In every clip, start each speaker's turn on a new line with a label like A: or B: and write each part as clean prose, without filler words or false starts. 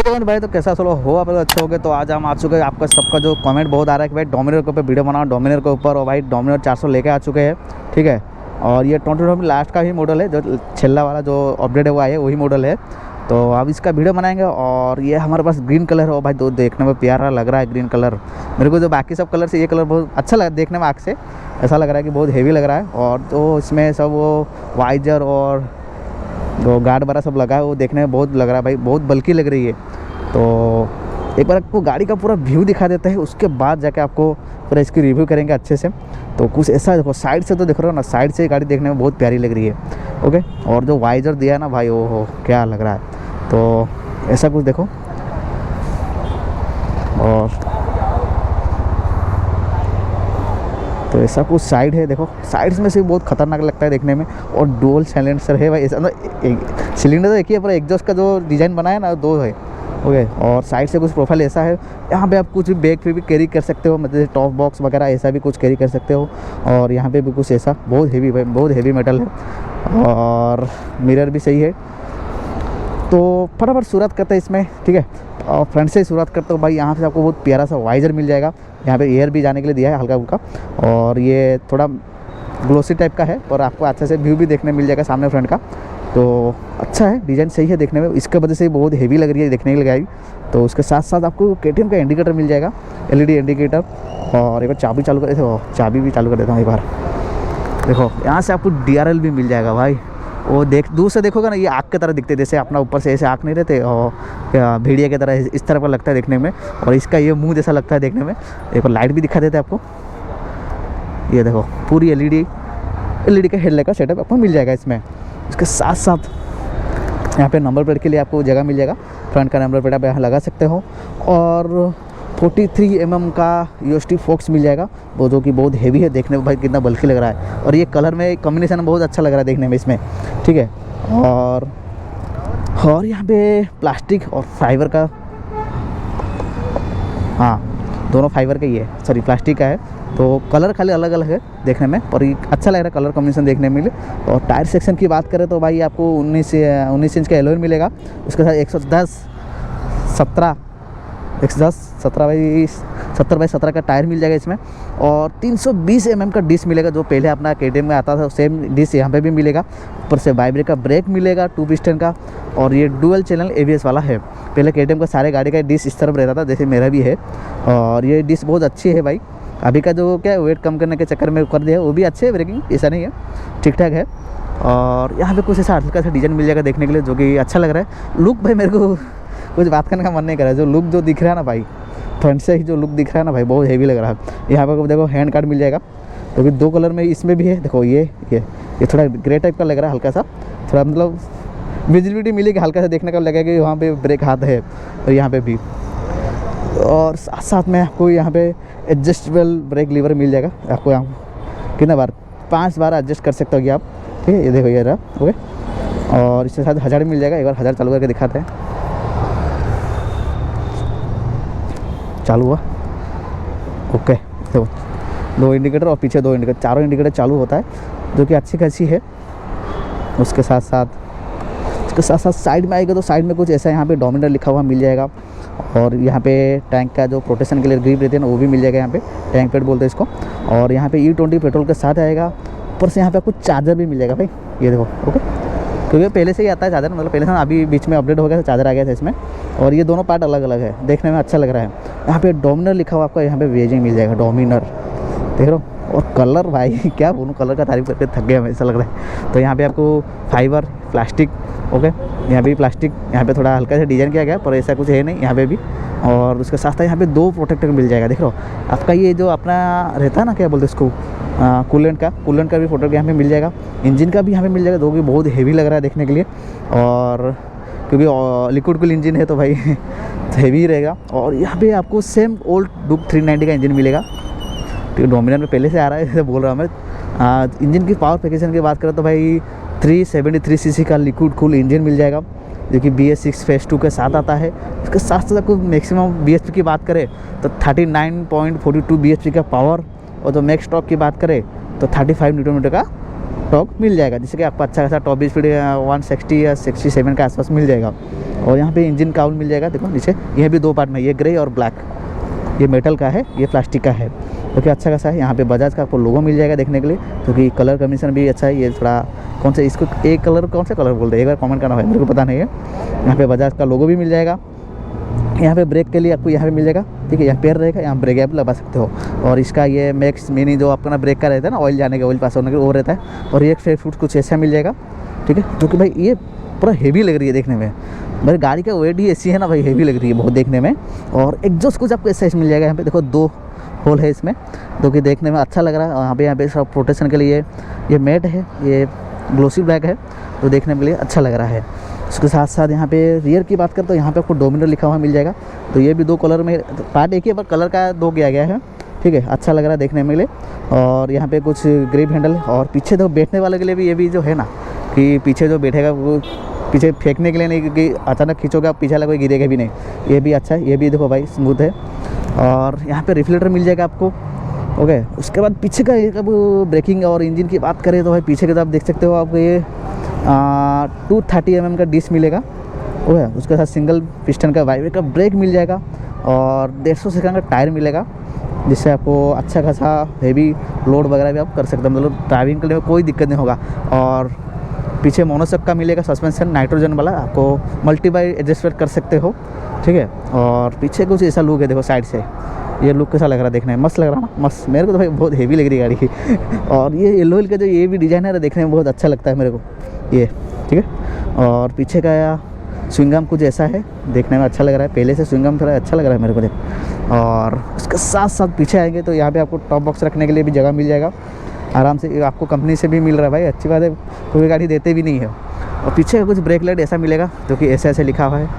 A: तो भाई तो कैसा चलो हो आप लोग अच्छे हो गए। तो आज हम आ चुके हैं, आपका सबका जो कमेंट बहुत आ रहा है कि भाई डोमिनर के ऊपर वीडियो बनाओ, डोमिनर के ऊपर। और भाई डोमिनर 400 लेके आ चुके हैं, ठीक है। और ये 2020 लास्ट का ही मॉडल है, जो छेल्ला वाला जो अपडेट है वो है वही मॉडल है। तो अब इसका वीडियो बनाएंगे। और ये हमारे पास ग्रीन कलर है भाई, तो देखने में प्यारा लग रहा है ग्रीन कलर। मेरे को जो बाकी सब कलर से ये कलर बहुत अच्छा लगा देखने में, आँख से ऐसा लग रहा है कि बहुत हेवी लग रहा है। और तो इसमें सब वो वाइजर और जो गार्ड वगैरह सब लगा है वो देखने में बहुत लग रहा है भाई, बहुत बल्कि लग रही है। तो एक बार आपको गाड़ी का पूरा व्यू दिखा देते हैं, उसके बाद जाके आपको पूरा इसकी रिव्यू करेंगे अच्छे से। तो कुछ ऐसा देखो, साइड से तो देख रहे हो ना, साइड से गाड़ी देखने में बहुत प्यारी लग रही है। ओके, और जो वाइजर दिया है ना भाई, वो हो क्या लग रहा है। तो ऐसा कुछ देखो। और तो ऐसा कुछ साइड है, देखो साइड्स में से बहुत खतरनाक लगता है देखने में। और डुअल साइलेंसर है भाई, ऐसा मतलब सिलेंडर तो एक ही है, पर एग्जॉस्ट का जो डिज़ाइन बनाया ना दो है। ओके, और साइड से कुछ प्रोफाइल ऐसा है, यहाँ पे आप कुछ भी बैग पे भी कैरी कर सकते हो, मतलब टॉप बॉक्स वगैरह ऐसा भी कुछ कैरी कर सकते हो। और यहाँ पे भी कुछ ऐसा बहुत हेवी भाई, बहुत हेवी मेटल है। और मिरर भी सही है। तो फटाफट शुरुआत करते हैं इसमें, ठीक है। और फ्रंट से शुरुआत करते हो भाई, यहाँ से आपको बहुत प्यारा सा वाइजर मिल जाएगा। यहाँ पे एयर भी जाने के लिए दिया है हल्का फुल्का। और ये थोड़ा ग्लोसी टाइप का है, और आपको अच्छे से व्यू भी देखने मिल जाएगा सामने फ्रंट का। तो अच्छा है, डिज़ाइन सही है देखने में, इसके वजह से बहुत हेवी लग रही है देखने के लिए गाड़ी। तो उसके साथ साथ आपको KTM का इंडिकेटर मिल जाएगा, LED इंडिकेटर। और एक बार चाबी चालू कर देते हो, चाबी भी चालू कर देता हूँ एक बार। देखो यहाँ से आपको DRL भी मिल जाएगा भाई। वो देख दूर से देखोगे ना, ये आँख की तरह दिखते, जैसे अपना ऊपर से ऐसे आँख नहीं रहते, और भेड़िया की तरह इस तरह का लगता है देखने में। और इसका ये मुंह जैसा लगता है देखने में। एक बार लाइट भी दिखा देते हैं आपको, ये देखो पूरी LED का हेडलाइट का सेटअप आपको मिल जाएगा इसमें। इसके साथ साथ यहाँ पे नंबर प्लेट के लिए आपको जगह मिल जाएगा, फ्रंट का नंबर प्लेट आप यहाँ लगा सकते हो। और 43 mm का UST फोक्स मिल जाएगा, वो जो कि बहुत हेवी है देखने में भाई, कितना बल्कि लग रहा है। और ये कलर में कॉम्बिनेशन बहुत अच्छा लग रहा है देखने में इसमें, ठीक है। और यहाँ पे प्लास्टिक और फाइबर का, हाँ दोनों फाइबर का ही है, सॉरी प्लास्टिक का है। तो कलर खाली अलग अलग है देखने में, पर अच्छा लग रहा है कलर कॉम्बिनेशन देखने में मिले। और टायर सेक्शन की बात करें तो भाई आपको 19 इंच का एलॉय मिलेगा। उसके साथ 110 17 बाई 17 का टायर मिल जाएगा इसमें। और 320 mm का डिस्क मिलेगा, जो पहले अपना KTM में आता था सेम डिस्क यहाँ पे भी मिलेगा। ऊपर से वाइब्रेट का ब्रेक मिलेगा 2 पिस्टन का। और ये डुअल चैनल ABS वाला है। पहले KTM का सारे गाड़ी का डिस्क इस तरफ रहता था, जैसे मेरा भी है। और ये डिस्क बहुत अच्छी है भाई, अभी का जो क्या वेट कम करने के चक्कर में कर दिया, वो भी अच्छे है, ब्रेकिंग ऐसा नहीं है, ठीक ठाक है। और यहाँ पे कुछ ऐसा हल्का सा डिज़ाइन मिल जाएगा देखने के लिए, जो कि अच्छा लग रहा है। लुक भाई मेरे को कुछ बात करने का मन नहीं कर रहा है, जो लुक जो दिख रहा है ना भाई, फ्रंट से ही जो लुक दिख रहा है ना भाई, बहुत हेवी लग रहा है। यहाँ पर देखो हैंड कार्ड मिल जाएगा, तो भी 2 कलर में इसमें भी है। देखो ये थोड़ा ग्रे टाइप का लग रहा है, हल्का सा थोड़ा मतलब विजिबिलिटी मिलेगी, हल्का सा देखने का लगेगा कि वहाँ पे ब्रेक हाथ है। और यहाँ पे भी, और साथ साथ में आपको यहाँ पे एडजस्टेबल ब्रेक लीवर मिल जाएगा आपको। यहाँ कितना बार 5 बार एडजस्ट कर सकते हो आप, ठीक है। ये देखो ये रहा, ओके। और इसके साथ 1000 मिल जाएगा, एक बार 1000 चालू करके दिखाते हैं। चालू हुआ, ओके। तो 2 इंडिकेटर और पीछे 2 इंडिकेटर, चारों इंडिकेटर चालू होता है, जो कि अच्छी खासी है। उसके साथ साथ साइड में आएगा तो साइड में कुछ ऐसा यहाँ पे डोमिनर लिखा हुआ मिल जाएगा। और यहाँ पे टैंक का जो प्रोटेक्शन के लिए ग्रिप रहती है ना, वो भी मिल जाएगा यहाँ पे, टैंक पैड बोलते हैं इसको। और यहाँ पे E20 पेट्रोल के साथ आएगा। ऊपर से यहाँ पे कुछ चार्जर भी मिल जाएगा भाई, ये देखो, ओके। क्योंकि पहले से ही आता है चार्जर, मतलब पहले से अभी बीच में अपडेट हो गया था, चार्जर आ गया था इसमें। और ये दोनों पार्ट अलग अलग है, देखने में अच्छा लग रहा है। यहाँ पे डोमिनर लिखा हुआ आपको, यहाँ पे वेजिंग मिल जाएगा, डोमिनर देख रहे हो। और कलर भाई क्या बोलूँ, कलर का तारीफ करके थक गया मैं, ऐसा लग रहा है। तो यहाँ पे आपको फाइबर प्लास्टिक, ओके, यहाँ पे भी प्लास्टिक, यहाँ पे थोड़ा हल्का सा डिज़ाइन किया गया, पर ऐसा कुछ है नहीं यहाँ पे भी। और उसके साथ साथ यहाँ पे 2 प्रोटेक्टर मिल जाएगा, देख रहे हो। आपका ये जो अपना रहता है ना, क्या बोलते हैं इसको, कूलेंट का भी प्रोटेक्ट यहाँ पे मिल जाएगा। इंजन का भी यहाँ पे मिल जाएगा, जो कि बहुत हेवी लग रहा है देखने के लिए। और क्योंकि लिक्विड कूल इंजन है तो भाई हेवी ही रहेगा। और यहाँ पे आपको सेम ओल्ड डुक 390 का इंजन मिलेगा, ठीक है। डोमिनर में पहले से आ रहा है, जैसे बोल रहा हूँ मैं। इंजन की पावर पैकेजन की बात करें तो भाई 373 cc का लिक्विड कूल इंजन मिल जाएगा, जो कि BS6 फेज 2 के साथ आता है। उसके साथ साथ आपको मैक्सिमम BHP की बात करें तो 39.42 BHP का पावर। और जो मैक्स टॉर्क की बात करें तो 35 Nm का टॉर्क मिल जाएगा, जिससे कि आपको अच्छा खासा टॉप स्पीड 160 या 67 के आसपास मिल जाएगा। और यहाँ पे इंजन काउंट मिल जाएगा, देखो नीचे, यह भी 2 पार्ट में, ये ग्रे और ब्लैक, ये मेटल का है, ये प्लास्टिक का है, क्योंकि अच्छा खासा है। यहाँ पे बजाज का आपको लोगो मिल जाएगा देखने के लिए, क्योंकि कलर कॉम्बिनेशन भी अच्छा है। ये थोड़ा कौन सा इसको एक कलर कौन सा कलर बोलते हैं, एक बार कमेंट करना है, मेरे को पता नहीं है। यहाँ पे बजाज का लोगो भी मिल जाएगा। यहाँ पे ब्रेक के लिए आपको यहाँ पे मिल जाएगा, ठीक है, यहाँ पैर रहेगा, यहाँ ब्रेक आप लगा सकते हो। और इसका ये मैक्स मिनी जो अपना ब्रेक का रहता है ना, ऑयल जाने का, ऑयल पास होने का, वो रहता है। और एक फ्रेश फूट कुछ ऐसा मिल जाएगा, ठीक है, जो कि भाई ये पूरा हेवी लग रही है देखने में। मेरी गाड़ी का वेट ही ऐसी है ना भाई, हेवी लग रही है बहुत देखने में। और एग्जॉस्ट कुछ आपको ऐसा मिल जाएगा। यहाँ पे देखो 2 होल है इसमें, जो कि देखने में अच्छा लग रहा है। और यहाँ पे सब प्रोटेक्शन के लिए ये मैट है, ये ग्लोसी ब्लैक है, तो देखने के लिए अच्छा लग रहा है। उसके साथ साथ यहाँ पे रियर की बात करें तो यहाँ पे आपको डोमिनर लिखा हुआ मिल जाएगा। तो ये भी 2 कलर में, पार्ट एक ही पर कलर का 2 किया गया है, ठीक है, अच्छा लग रहा है देखने में लिए। और यहाँ पे कुछ ग्रिप हैंडल, और पीछे तो बैठने वाले के लिए भी ये भी जो है ना, कि पीछे जो बैठेगा वो पीछे फेंकने के लिए नहीं, क्योंकि अचानक खींचोगे आप, पीछे वाला कोई गिरेगा भी नहीं। ये भी अच्छा है, ये भी देखो भाई स्मूथ है। और यहाँ पे रिफ्लेक्टर मिल जाएगा आपको, ओके। उसके बाद पीछे का अब ब्रेकिंग और इंजन की बात करें तो भाई पीछे के तो आप देख सकते हो, आपको ये 230 mm का डिस्क मिलेगा, ओके। उसके साथ सिंगल पिस्टन का वाइब्रेट का ब्रेक मिल जाएगा, और 150 सेकंड का टायर मिलेगा, जिससे आपको अच्छा खासा हेवी लोड वगैरह भी आप कर सकते हो, मतलब ड्राइविंग के लिए कोई दिक्कत नहीं होगा। और पीछे मोनोशॉक का मिलेगा सस्पेंशन, नाइट्रोजन वाला, आपको मल्टीपाई एडजस्टमेंट कर सकते हो, ठीक है। और पीछे कुछ ऐसा लुक है, देखो साइड से ये लुक कैसा लग रहा है देखने में, मस्त लग रहा है ना, मस्त। मेरे को तो भाई बहुत हेवी लग रही है गाड़ी और ये येलो का जो ये भी डिज़ाइन है देखने में बहुत अच्छा लगता है मेरे को ये, ठीक है। और पीछे का स्विंगम कुछ ऐसा है, देखने में अच्छा लग रहा है, पहले से स्विंगम थोड़ा अच्छा लग रहा है मेरे को देख। और उसके साथ साथ पीछे आएंगे तो यहाँ पे आपको टॉप बॉक्स रखने के लिए भी जगह मिल जाएगा आराम से, आपको कंपनी से भी मिल रहा है भाई, अच्छी बात है, कोई गाड़ी देते भी नहीं है। और पीछे का कुछ ब्रेक लाइट ऐसा मिलेगा जो कि ऐसे ऐसे लिखा हुआ है,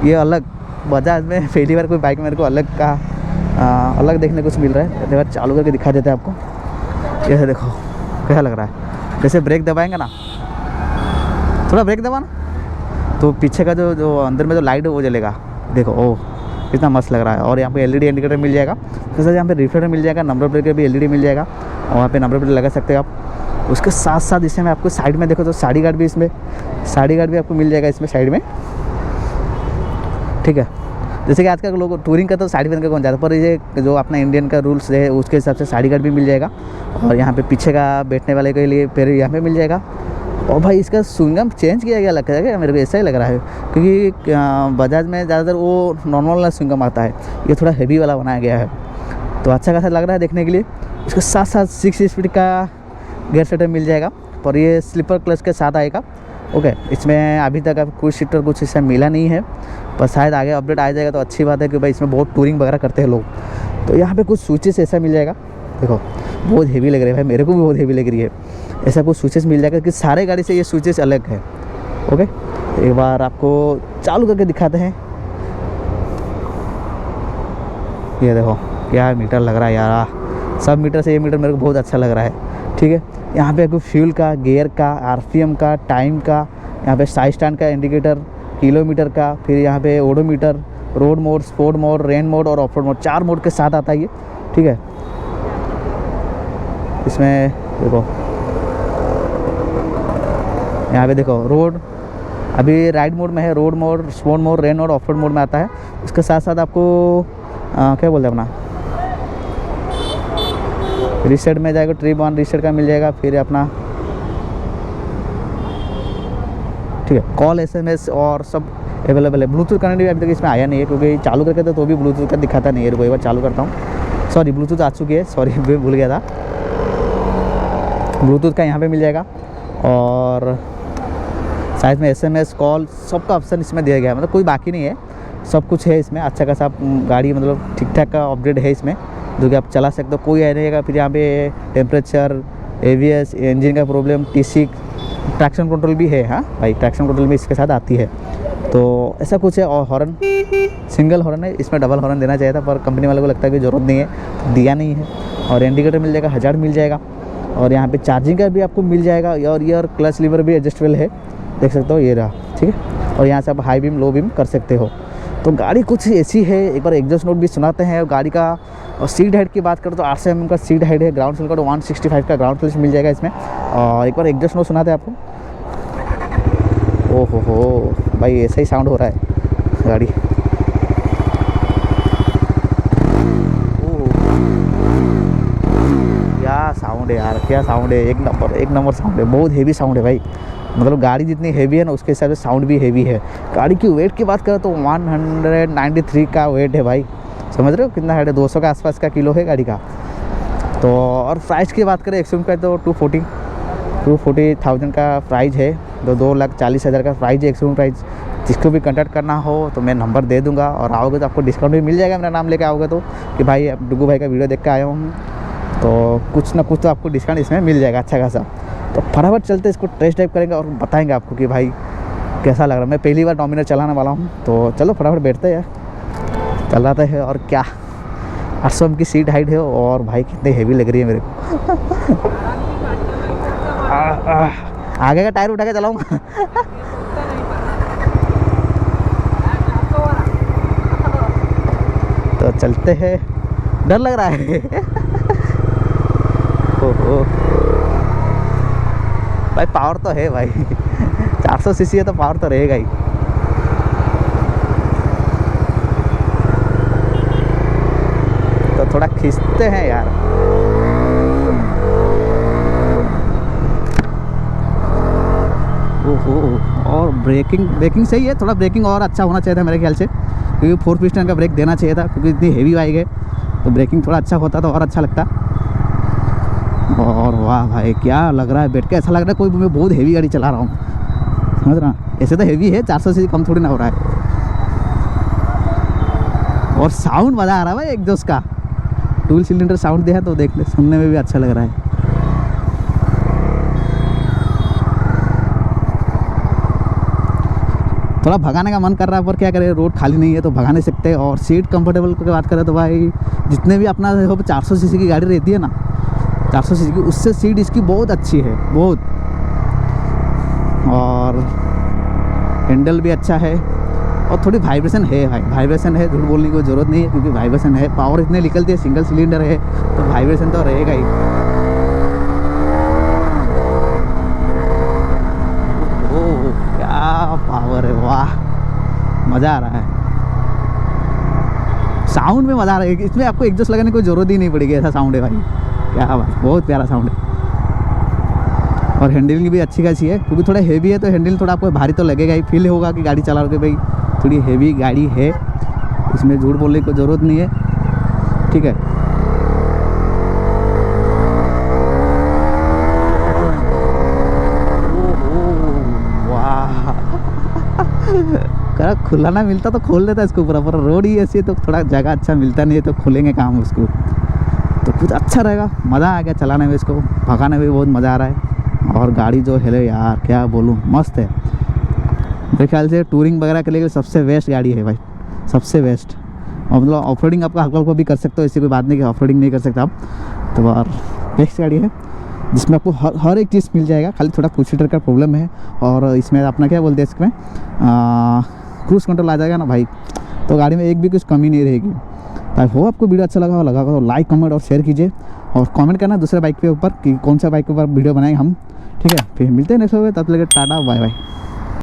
A: ये अलग बजाज में पहली बार कोई बाइक मेरे को अलग का अलग देखने कुछ मिल रहा है। एक बार चालू करके दिखा देते हैं आपको, ये देखो कैसा लग रहा है, जैसे ब्रेक दबाएंगे ना, थोड़ा ब्रेक दबाना तो पीछे का जो अंदर में जो लाइट है वो जलेगा, देखो ओह कितना मस्त लग रहा है। और यहाँ पे एलईडी इंडिकेटर मिल जाएगा, उसके साथ यहाँ पे रिफ्लेक्टर मिल जाएगा, नंबर प्लेट का भी एलईडी मिल जाएगा, और वहाँ पे नंबर प्लेट लगा सकते हैं आप। उसके साथ साथ इसमें आपको साइड में देखो तो साइड गार्ड भी, इसमें साइड गार्ड भी आपको मिल जाएगा इसमें साइड में, ठीक है। जैसे कि आजकल लोग टूरिंग करते तो साड़ी पहन के कौन जाता है, पर ये जो अपना इंडियन का रूल्स है उसके हिसाब से साड़ी गार्ड भी मिल जाएगा। और यहाँ पे पीछे का बैठने वाले के लिए पैर यहाँ पे मिल जाएगा। और भाई इसका स्विंगम चेंज किया गया लगता है, मेरे को ऐसा ही लग रहा है, क्योंकि बजाज में ज़्यादातर वो नॉर्मल वाला स्विंगम आता है, ये थोड़ा हेवी वाला बनाया गया है, तो अच्छा खासा लग रहा है देखने के लिए। उसके साथ साथ 6 स्पीड का गियर सेटअप मिल जाएगा, पर ये स्लीपर क्लच के साथ आएगा, ओके। इसमें अभी तक अब कुछ सीटर कुछ इससे मिला नहीं है, पर शायद आगे अपडेट आ जाएगा तो अच्छी बात है कि भाई इसमें बहुत टूरिंग वगैरह करते हैं लोग। तो यहाँ पे कुछ स्विचेस ऐसा मिल जाएगा, देखो बहुत हेवी लग रहा है भाई, मेरे को भी बहुत हेवी लग रही है। ऐसा कुछ स्विचेस मिल जाएगा कि सारे गाड़ी से ये स्विचेस अलग है, ओके। एक बार आपको चालू करके दिखाते हैं, ये देखो क्या मीटर लग रहा है यार, सब मीटर से ये मीटर मेरे को बहुत अच्छा लग रहा है, ठीक है। यहाँ पे आपको फ्यूल का, गियर का, आरपीएम का, टाइम का, यहाँ पे साइड स्टैंड का इंडिकेटर, किलोमीटर का, फिर यहाँ पे odometer, road mode, sport mode, rain mode और ऑफ रोड मोड, 4 मोड के साथ आता है ये, ठीक है। इसमें देखो यहाँ पे देखो रोड अभी राइड मोड में है, road mode, sport mode, rain mode, of road mode में आता है। उसके साथ साथ आपको क्या बोलते हैं अपना रीसेट में जाएगा, ट्रिप 1 रीसेट का मिल जाएगा, फिर अपना ठीक है कॉल SMS और सब अवेलेबल है। ब्लूटूथ कनेक्ट भी अभी तक इसमें आया नहीं है, क्योंकि चालू करके तो भी ब्लूटूथ का दिखाता नहीं है। रुको एक बार चालू करता हूँ, सॉरी ब्लूटूथ आ चुकी है, सॉरी भूल गया था, ब्लूटूथ का यहाँ पे मिल जाएगा। और साइड में SMS कॉल सबका ऑप्शन इसमें दिया गया है, मतलब कोई बाकी नहीं है, सब कुछ है इसमें। अच्छा खासा गाड़ी मतलब ठीक ठाक का अपडेट है इसमें, जो कि आप चला सकते हो, कोई आ रहेगा। फिर यहाँ पे टेम्परेचर, ABS, इंजन का प्रॉब्लम, TC, ट्रैक्शन कंट्रोल भी है, हाँ भाई ट्रैक्शन कंट्रोल भी इसके साथ आती है, तो ऐसा कुछ है। और हॉर्न सिंगल हॉर्न है, इसमें डबल हॉर्न देना चाहिए था, पर कंपनी वाले को लगता है कि ज़रूरत नहीं है, तो दिया नहीं है। और इंडिकेटर मिल जाएगा, हज़ार्ड मिल जाएगा, और यहाँ पे चार्जिंग का भी आपको मिल जाएगा। और ये और क्लच लीवर भी एडजस्टेबल है, देख सकते हो, ये रहा, ठीक है। और यहाँ से आप हाई बीम लो बीम कर सकते हो। तो गाड़ी कुछ ऐसी है, एक बार एग्जॉस्ट नोट भी सुनाते हैं गाड़ी का। और सीट हाइट की बात करें तो 800 mm का सीट हाइट है, ग्राउंड क्लियरेंस का 165 का ग्राउंड क्लियरेंस मिल जाएगा इसमें। और एक बार एग्जॉस्ट नोट सुनाते हैं आपको। ओहो हो भाई, ऐसा ही साउंड हो रहा है गाड़ी। क्या साउंड है यार, क्या साउंड है, एक नंबर साउंड है, बहुत हेवी साउंड है भाई। मतलब गाड़ी जितनी हेवी है ना उसके हिसाब से साउंड भी हेवी है। गाड़ी की वेट की बात करें तो 193 का वेट है भाई, समझ रहे हो कितना है, 200 के आसपास का किलो है गाड़ी का। तो और प्राइस की बात करें एक्सट्रीम का तो 240,000 का प्राइस है, 2,40,000 का प्राइस है एक्सट्रीम प्राइस। जिसको भी कॉन्टैक्ट करना हो तो मैं नंबर दे दूंगा, और आओगे तो आपको डिस्काउंट भी मिल जाएगा मेरा नाम लेके आओगे तो, कि भाई अब डुगू भाई का वीडियो देख के आया हूँ, तो कुछ ना कुछ तो आपको डिस्काउंट इसमें मिल जाएगा अच्छा खासा। तो फटाफट चलते इसको टेस्ट ड्राइव करेंगे और बताएंगे आपको कि भाई कैसा लग रहा है। मैं पहली बार डोमिनर चलाने वाला हूँ, तो चलो फटाफट बैठते हैं, चलाते हैं। और क्या 800 की सीट हाइट है, और भाई कितनी हेवी लग रही है मेरे को। आगे का टायर उठा के चलाऊँगा। तो चलते हैं, डर लग रहा है। ओहो भाई, पावर तो है भाई। 400 सीसी है तो पावर तो रहेगा ही। तो थोड़ा खींचते हैं यार। ओहो, और ब्रेकिंग सही है, थोड़ा ब्रेकिंग और अच्छा होना चाहिए था मेरे ख्याल से, क्योंकि 4 पिस्टन का ब्रेक देना चाहिए था, क्योंकि इतनी हेवी बाइक है तो ब्रेकिंग थोड़ा अच्छा होता तो और अच्छा लगता। और वाह भाई, क्या लग रहा है बैठ के, ऐसा लग रहा है कोई मैं बहुत हेवी गाड़ी चला रहा हूँ, समझ रहा। ऐसे तो हेवी है, 400 से कम थोड़ी ना हो रहा है। और साउंड मज़ा आ रहा है भाई एग्जॉस्ट का, 2 सिलेंडर साउंड दिया तो देख ले, सुनने में भी अच्छा लग रहा है। थोड़ा भगाने का मन कर रहा है, पर क्या करें, रोड खाली नहीं है तो भगा नहीं सकते। और सीट कंफर्टेबल की बात करें तो भाई जितने भी अपना 400 सीसी की गाड़ी रहती है ना, 400 सीसी की, उससे सीट इसकी बहुत अच्छी है, बहुत। और हैंडल भी अच्छा है, और थोड़ी वाइब्रेशन है भाई, वाइब्रेशन है, झूठ बोलने की कोई ज़रूरत नहीं है, क्योंकि वाइब्रेशन है। पावर इतने निकलती है, सिंगल सिलेंडर है तो वाइब्रेशन तो रहेगा ही। ओह क्या पावर है, वाह मज़ा आ रहा है। साउंड में मज़ा आ रहा है, इसमें आपको एग्जॉस्ट लगाने की कोई ज़रूरत ही नहीं पड़ेगी, ऐसा साउंड है भाई, क्या बात, बहुत प्यारा साउंड है। और हैंडलिंग भी अच्छी खासी है, क्योंकि थोड़ा हेवी है तो हैंडल थोड़ा आपको भारी तो लगेगा ही, फील होगा कि गाड़ी चला रहे भाई थोड़ी हेवी गाड़ी है, इसमें झूठ बोलने की ज़रूरत नहीं है, ठीक है। वाह, खुला ना मिलता तो खोल देता इसको पूरा, रोड ही ऐसी है तो थोड़ा जगह अच्छा मिलता नहीं है, तो खोलेंगे काम उसको तो कुछ अच्छा रहेगा। मज़ा आ गया चलाने में, इसको भगाने में भी बहुत मज़ा आ रहा है। और गाड़ी जो है यार क्या बोलूँ, मस्त है। मेरे ख्याल से टूरिंग वगैरह के लिए सबसे बेस्ट गाड़ी है भाई, सबसे बेस्ट। और मतलब ऑफ रोडिंग आपका हल्का भी कर सकते हो, ऐसी कोई बात नहीं कि ऑफ रोडिंग नहीं कर सकते आप। तो और बेस्ट गाड़ी है, जिसमें आपको हर एक चीज़ मिल जाएगा, खाली थोड़ा कुछ सीटर का प्रॉब्लम है। और इसमें अपना क्या बोलते हैं, इसमें क्रूज़ कंट्रोल आ जाएगा ना भाई, तो गाड़ी में एक भी कुछ कमी नहीं रहेगी। तो हो आपको वीडियो अच्छा लगा तो लाइक कमेंट और शेयर कीजिए, और कमेंट करना दूसरे बाइक के ऊपर कि कौन सा बाइक के ऊपर वीडियो बनाएंगे हम, ठीक है। फिर मिलते हैं नेक्स्ट वीडियो, तब तक टाटा बाय बाय।